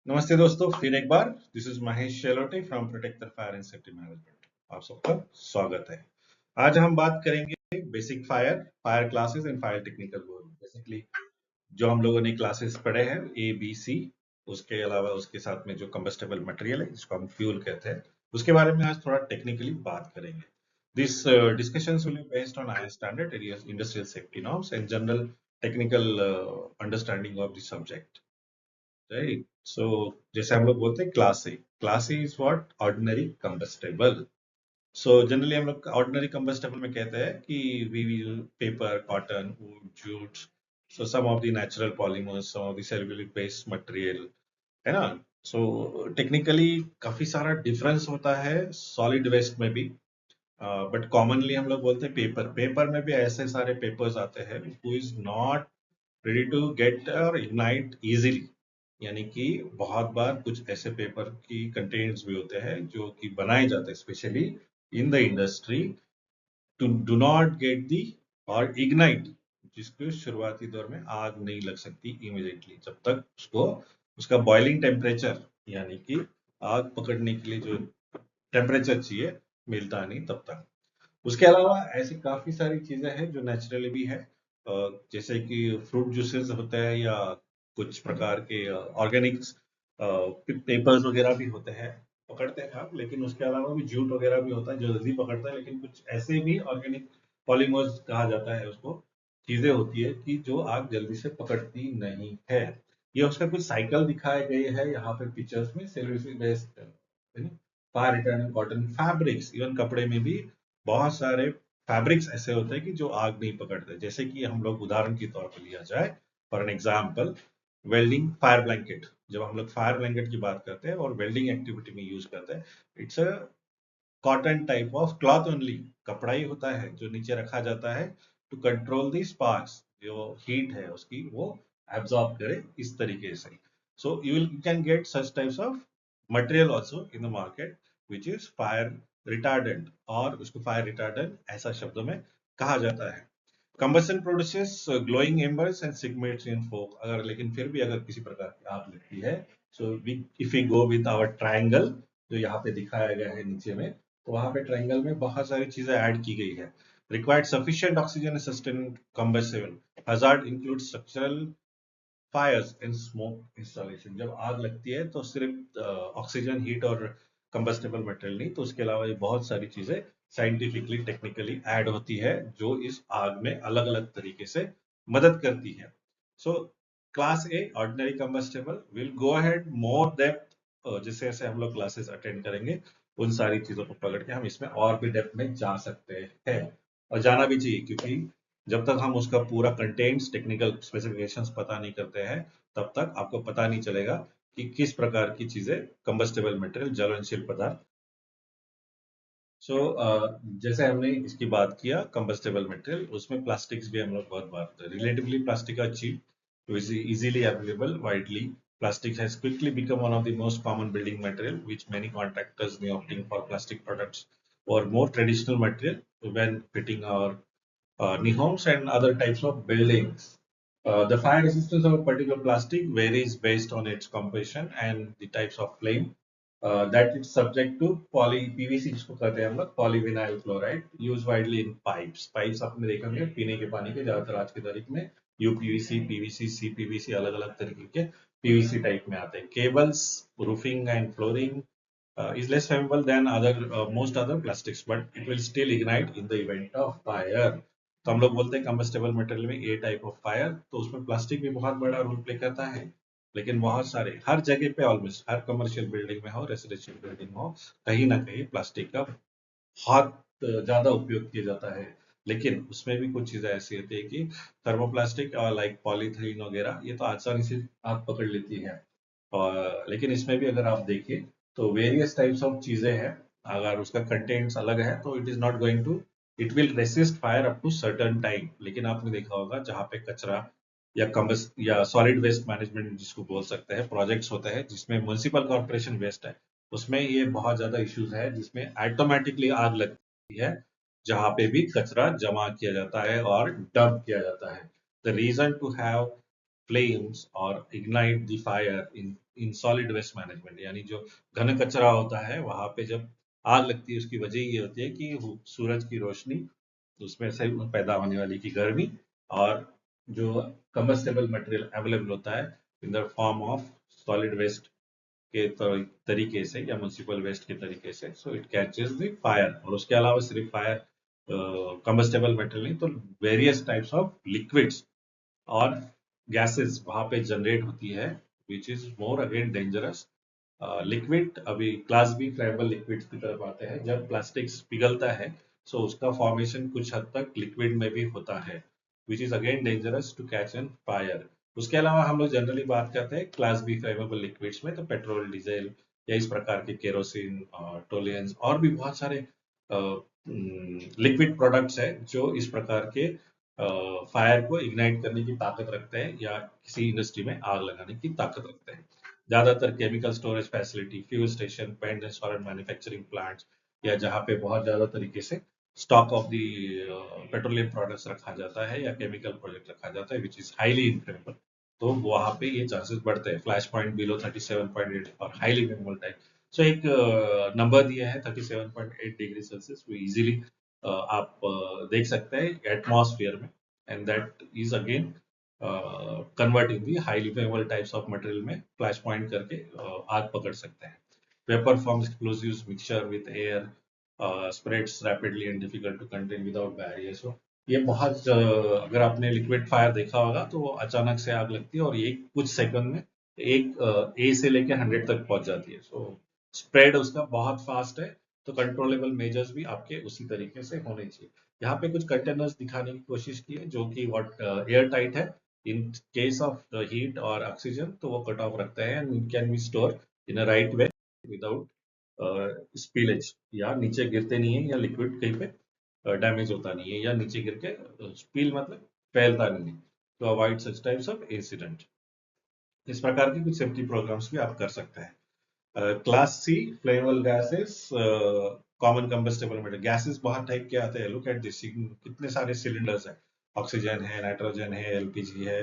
नमस्ते दोस्तों, फिर एक बार this is Mahesh Shelote from protector fire and safety management. आप सबका स्वागत है। आज हम बात करेंगे basic fire fire classes and fire technical work. Basically जो हम लोगों ने क्लासेस पढ़े हैं ABC, उसके अलावा उसके साथ में जो कंबस्टेबल मटेरियल है जिसको हम फ्यूल कहते हैं, उसके बारे में आज थोड़ा टेक्निकली बात करेंगे। This discussions will be based on IS standard industrial safety norms and general technical understanding of the subject. Right. So जैसे हम लोग बोलते हैं class A is what ordinary combustible. So generally हम लोग ऑर्डिनरी कंबस्टेबल में कहते हैं कि we will paper cotton wood jute, so some of the natural polymers, some of the cellulosic based material, है ना। सो टेक्निकली काफी सारा डिफरेंस होता है सॉलिड वेस्ट में भी, बट कॉमनली हम लोग बोलते हैं पेपर। पेपर में भी ऐसे सारे पेपर्स आते हैं who is not ready to get और इग्नाइट इजीली, यानी कि बहुत बार कुछ ऐसे पेपर की कंटेंट्स भी होते हैं जो कि बनाए जाते हैं specially in the industry to do not get the और इग्नाइट, जिसको शुरुआती दौर में आग नहीं लग सकती इमीडिएटली जब तक उसको उसका बॉइलिंग टेम्परेचर, यानी कि आग पकड़ने के लिए जो टेम्परेचर चाहिए मिलता नहीं तब तक। उसके अलावा ऐसी काफी सारी चीजें हैं जो नेचुरली भी है, जैसे कि फ्रूट जूसेस होते हैं या कुछ प्रकार के ऑर्गेनिक्स पेपर्स वगैरह भी होते हैं, पकड़ते हैं आप। लेकिन उसके अलावा भी जूट वगैरह भी होता है जो जल्दी पकड़ता है, लेकिन कुछ ऐसे भी ऑर्गेनिक पॉलीमर्स कहा जाता है उसको, चीजें होती है कि जो आग जल्दी से पकड़ती नहीं है। ये उसका कुछ साइकिल दिखाए गए हैं यहाँ पे पिक्चर्स में। Cellulosic based fire returning cotton fabrics, even कपड़े में भी बहुत सारे फैब्रिक्स ऐसे होते हैं कि जो आग नहीं पकड़ते। जैसे कि हम लोग उदाहरण के तौर पर लिया जाए, for an example, welding fire blanket. जब हम लोग फायर ब्लैंकेट की बात करते हैं और वेल्डिंग एक्टिविटी में यूज करते हैं, it's a cotton type of cloth only, कपड़ा ही होता है जो नीचे रखा जाता है टू कंट्रोल दी स्पार्क्स, जो हीट है उसकी वो एब्जॉर्ब करे इस तरीके से। So you can get such types of material also in the market which is fire retardant, और उसको फायर रिटार्डेंट ऐसा शब्दों में कहा जाता है। Combustion produces glowing embers and segments in folk. अगर लेकिन फिर भी अगर किसी प्रकार की आग लगती है, so if we go with our triangle जो यहाँ पे दिखाया गया है नीचे में, तो वहां पे ट्रायंगल में बहुत सारी चीजें ऐड की गई है। Required sufficient oxygen sustain combustion hazard include structural Fyers and smoke installation. जब आग लगती है तो सिर्फ ऑक्सीजन हीट और कंबस्टेबल मटेरियल नहीं, तो उसके अलावा ये बहुत सारी चीजें साइंटिफिकली टेक्निकली ऐड होती है जो इस आग में अलग अलग तरीके से मदद करती है। So class A ordinary combustible will go ahead more depth, जैसे जैसे हम लोग क्लासेस अटेंड करेंगे उन सारी चीजों को पकड़ के हम इसमें और भी डेप्थ में जा सकते हैं, और जाना भी चाहिए, क्योंकि जब तक हम उसका पूरा कंटेंट्स टेक्निकल स्पेसिफिकेशंस पता नहीं करते हैं तब तक आपको पता नहीं चलेगा कि किस प्रकार की चीजें कंबस्टेबल मटेरियल ज्वलनशील पदार्थ। सो जैसे हमने इसकी बात किया कंबस्टेबल मटेरियल, उसमें प्लास्टिक्स भी हम लोग बहुत बात, relatively plastic are cheap, easily available widely. Plastic has quickly become one of the most common building material, which many contractors may opting for plastic products or more traditional material when fitting our new homes and other types of buildings. The fire resistance of a particular plastic varies based on its composition and the types of flame that it's subject to। poly PVC जिसको कहते हैं हम लोग polyvinyl chloride, used widely in pipes। Pipes आपने देखा होंगे पीने के पानी के, ज्यादातर आज की तारीख में UPVC, PVC, CPVC अलग अलग तरीके के PVC टाइप में आते हैं। Cables, roofing and flooring is less flammable than other most other plastics, but it will still ignite in the event of fire। तो हम लोग बोलते हैं कंबस्टेबल मटेरियल में ए टाइप ऑफ फायर, तो उसमें प्लास्टिक भी बहुत बड़ा रोल प्ले करता है। लेकिन बहुत सारे हर जगह पे, ऑलमोस्ट हर कमर्शियल बिल्डिंग में हो, रेसिडेंशियल बिल्डिंग हो, कहीं ना कहीं प्लास्टिक का बहुत ज्यादा उपयोग किया जाता है। लेकिन उसमें भी कुछ चीजें ऐसी होती है कि थर्मोप्लास्टिक और लाइक पॉलीथीन वगैरह ये तो आसानी से आग पकड़ लेती है, और लेकिन इसमें भी अगर आप देखिए तो वेरियस टाइप्स ऑफ चीजें हैं। अगर उसका कंटेंट्स अलग है तो it is not going to, it will resist fire up to certain time. लेकिन आपने देखा होगा जहाँ पे कचरा या कम्बस या सॉलिड वेस्ट मैनेजमेंट जिसको बोल सकते हैं प्रोजेक्ट्स होते हैं जिसमें म्युनिसिपल कॉर्पोरेशन वेस्ट है, उसमें ये बहुत ज्यादा इश्यूज है जिसमें ऑटोमेटिकली आग लगती है जहाँ पे भी कचरा जमा किया जाता है और डंप किया जाता है। The reason to have flames or ignite the fire in in solid waste management, यानी जो घन कचरा होता है वहां पे जब आग लगती है उसकी वजह ये होती है कि सूरज की रोशनी, उसमें से पैदा होने वाली की गर्मी, और जो कंबस्टेबल मटेरियल अवेलेबल होता है in the form of solid waste के तरीके से या म्यूनिसिपल वेस्ट के तरीके से, so it catches the fire. और उसके अलावा सिर्फ फायर कंबस्टेबल मटेरियल नहीं, तो वेरियस टाइप्स ऑफ लिक्विड्स और गैसेस वहां पे जनरेट होती है, which is more again dangerous. Liquid अभी क्लास बी फ्लेमेबल लिक्विड्स की तरफ आते हैं। जब प्लास्टिक्स पिघलता है सो उसका फॉर्मेशन कुछ हद तक लिक्विड में भी होता है, which is again dangerous to catch an fire. उसके अलावा हम लोग जनरली बात करते हैं क्लास बी फ्लेमेबल लिक्विड्स में, तो पेट्रोल, डीजल या इस प्रकार के केरोसिन, टोलियंस और भी बहुत सारे लिक्विड प्रोडक्ट्स है जो इस प्रकार के फायर को इग्नाइट करने की ताकत रखते हैं या किसी इंडस्ट्री में आग लगाने की ताकत रखते हैं। ज्यादातर chemical storage facility, fuel station, paint and solid manufacturing plants, या जहाँ पे बहुत ज्यादा तरीके से stock of the petroleum products रखा जाता है या केमिकल प्रोजेक्ट रखा जाता है विच इज हाईली इनफ्लेमेबल, तो वहां पे ये चांसेस बढ़ते हैं। फ्लैश पॉइंट बिलो 37.8 और हाईली वोलेटाइल। सो एक नंबर दिया है 37.8 डिग्री सेल्सियस, वो इजीली आप देख सकते हैं एटमॉस्फेयर में, and that is again converting the highly flammable types of material में फ्लैश पॉइंट करके आग पकड़ सकते हैं। Vapour forms explosives mixture with air, spreads rapidly and difficult to contain without barrier। So ये बहुत अगर आपने लिक्विड फायर देखा होगा तो वो अचानक से आग लगती है और ये कुछ सेकंड में एक ए से लेकर 100 तक पहुंच जाती है। सो स्प्रेड उसका बहुत फास्ट है, तो कंट्रोलेबल मेजर्स भी आपके उसी तरीके से होने चाहिए। यहाँ पे कुछ कंटेनर्स दिखाने की कोशिश की है जो कि वॉट एयर टाइट है। इन केस ऑफ हीट और ऑक्सीजन तो वो कट ऑफ रखता है and can be store in a right way without spillage, या नीचे गिरते नहीं है या लिक्विड कहीं पे डैमेज होता नहीं है या नीचे गिर के स्पिल मतलब फैलता नहीं है, तो avoid such types of incident. इस प्रकार के कुछ सेफ्टी प्रोग्राम्स भी आप कर सकते हैं। Class C flammable gases, common combustible material gases बहुत टाइप के आते हैं। लुक एट दिस, कितने सारे सिलेंडर्स हैं, ऑक्सीजन है, नाइट्रोजन है, एलपीजी है,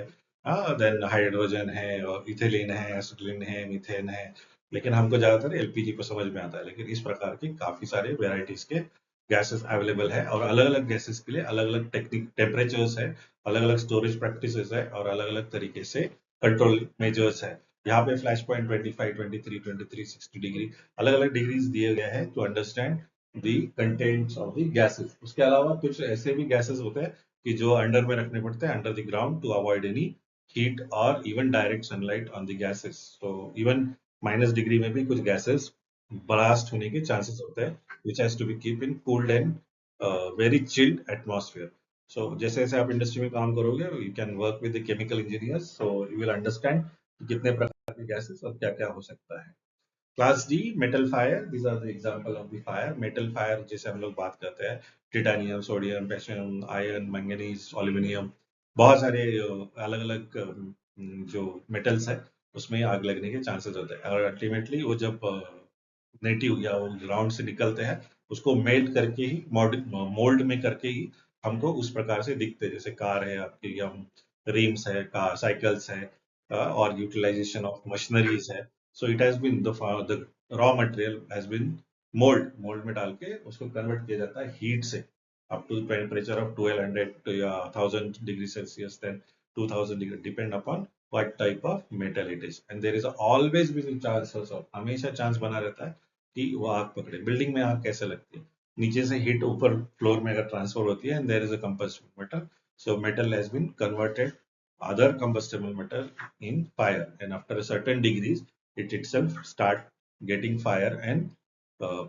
देन हाइड्रोजन है, और इथिलीन है, एसिटिलीन है, मीथेन है। लेकिन हमको ज्यादातर एलपीजी को समझ में आता है, लेकिन इस प्रकार के काफी सारे वेराइटीज के गैसेस अवेलेबल है, और अलग अलग गैसेस के लिए अलग अलग टेक्निक टेम्परेचर्स है, अलग अलग स्टोरेज प्रैक्टिसेस है, और अलग अलग तरीके से कंट्रोल मेजर्स है। यहाँ पे फ्लैश पॉइंट 25, 23, 23, 60 डिग्री अलग अलग डिग्रीज दिए गए हैं to understand the contents of the gases. उसके अलावा कुछ ऐसे भी गैसेस होते हैं कि जो अंडर में रखने पड़ते हैं, under the ground, to avoid any heat और even direct sunlight on the gases. तो इवन -डिग्री में भी कुछ गैसेस ब्लास्ट होने के चांसेस होते हैं, which has to be keep in cooled and very chilled atmosphere. So जैसे जैसे आप इंडस्ट्री में काम करोगे, you can work with the chemical engineers, so you will understand कितने प्रकार के गैसेस और क्या क्या हो सकता है। Class D metal fire, these are the example of the fire. Metal fire जैसे हम लोग बात करते हैं, titanium, sodium, potassium, iron, manganese, aluminium, बहुत सारे अलग अलग जो मेटल्स है उसमें आग लगने के चांसेस होते हैं। और अल्टीमेटली वो जब नेटिव या वो ग्राउंड से निकलते हैं, उसको मेल्ट करके ही मोल्ड में करके ही हमको उस प्रकार से दिखते हैं, जैसे कार है आपकी, या रिम्स है, कार साइकिल्स है, और यूटिलाइजेशन ऑफ मशीनरीज है। So it has been the raw material has been mould में डाल के उसको कन्वर्ट किया जाता है हीट से, अप टू टेम्परेचर ऑफ 1200 या 1000 degree Celsius, then 2000 degree, depend upon what type of metal it is, and there is always been chances of, हमेशा चांस बना रहता है कि वो आग पकड़े। बिल्डिंग में आग कैसे लगती है, नीचे से हीट ऊपर फ्लोर में अगर ट्रांसफर होती है, and there is a combustible metal, so metal has been converted other combustible metal in fire, and after a certain degrees it itself start getting fire and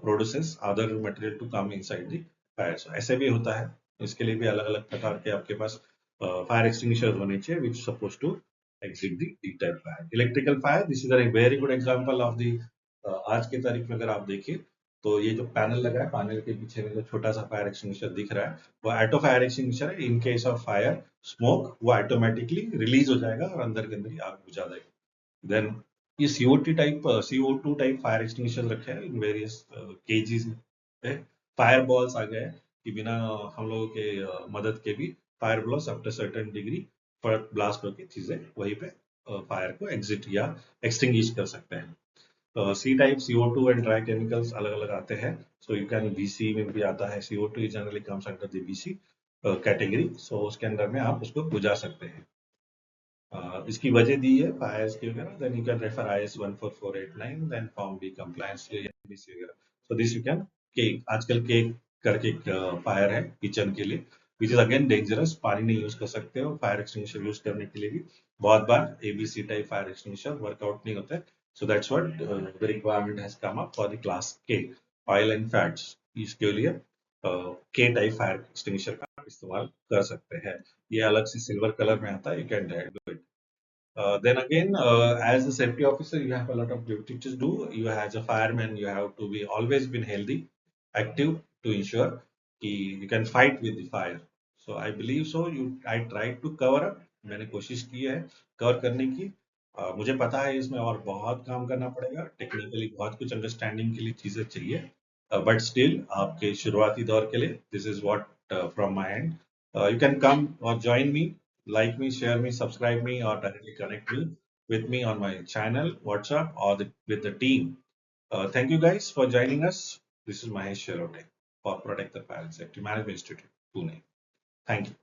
produces other material to come inside the fire। So ऐसे भी होता है, इसके लिए भी अलग अलग प्रकार के आपके पास फायर एक्सटिंग्विशर होने चाहिए, which supposed to exit the detailed fire। Electrical fire, this is a very good example of the आज के तारीख में अगर आप देखिए तो ये जो पैनल लगा है, पैनल के पीछे में जो छोटा सा फायर एक्सटिंग्विशर दिख रहा है, वो ऑटो फायर एक्सटिंग्विशर है। In case of fire smoke, वो ऑटोमेटिकली रिलीज हो जाएगा और अंदर के अंदर ही आग बुझा देगा। देन ये CO2 टाइप फायर एक्सटिंग्विशर रखे हैं इन वेरियस केजीज में। फायर बॉल्स आ गए कि बिना हम लोगों के मदद के भी fire balls after certain degree पर ब्लास्ट होकर चीजें वहीं पे फायर को एग्जिट या एक्सटिंग्विश कर सकते हैं। C type CO2 and dry chemicals अलग अलग आते हैं, सो यू कैन BC में भी आता है, CO2 generally comes under the BC category, so उसके अंदर में आप उसको बुझा सकते हैं। इसकी वजह दी है फायर्स की वगैरह, then you can refer IS 14489, then form B compliance BC वगैरह। So this you can cake, आजकल केक करके एक फायर है किचन के लिए, विच इज अगेन डेंजरस, पानी नहीं यूज कर सकते हो, फायर एक्सटिंग्विशर यूज करने के लिए भी बहुत बार ABC type fire extinguisher workout नहीं होता है, so that's what the requirement has come up for the class K oil and fats. इसके लिए K टाइप फायर एक्सटिंग्विशर का आप इस्तेमाल कर सकते हैं। ये अलग से सिल्वर कलर में आता है, you can do it. Then again, as a safety officer, you have a lot of duty to do. You as a fireman, you have to be always been healthy, active to ensure कि you can fight with the fire. So I believe so. I tried to cover up. मैंने कोशिश की है cover करने की। मुझे पता है इसमें और बहुत काम करना पड़ेगा, टेक्निकली बहुत कुछ अंडरस्टैंडिंग के लिए चीजें चाहिए, बट स्टिल आपके शुरुआती दौर के लिए this is what from my and. You can come or join me, like me, share me, subscribe me, or directly connect me with me on my channel, WhatsApp, or with the team. Thank you guys for joining us. This is Mahesh Sherote for Protect the Fire and Safety Management Institute, Pune. Thank you.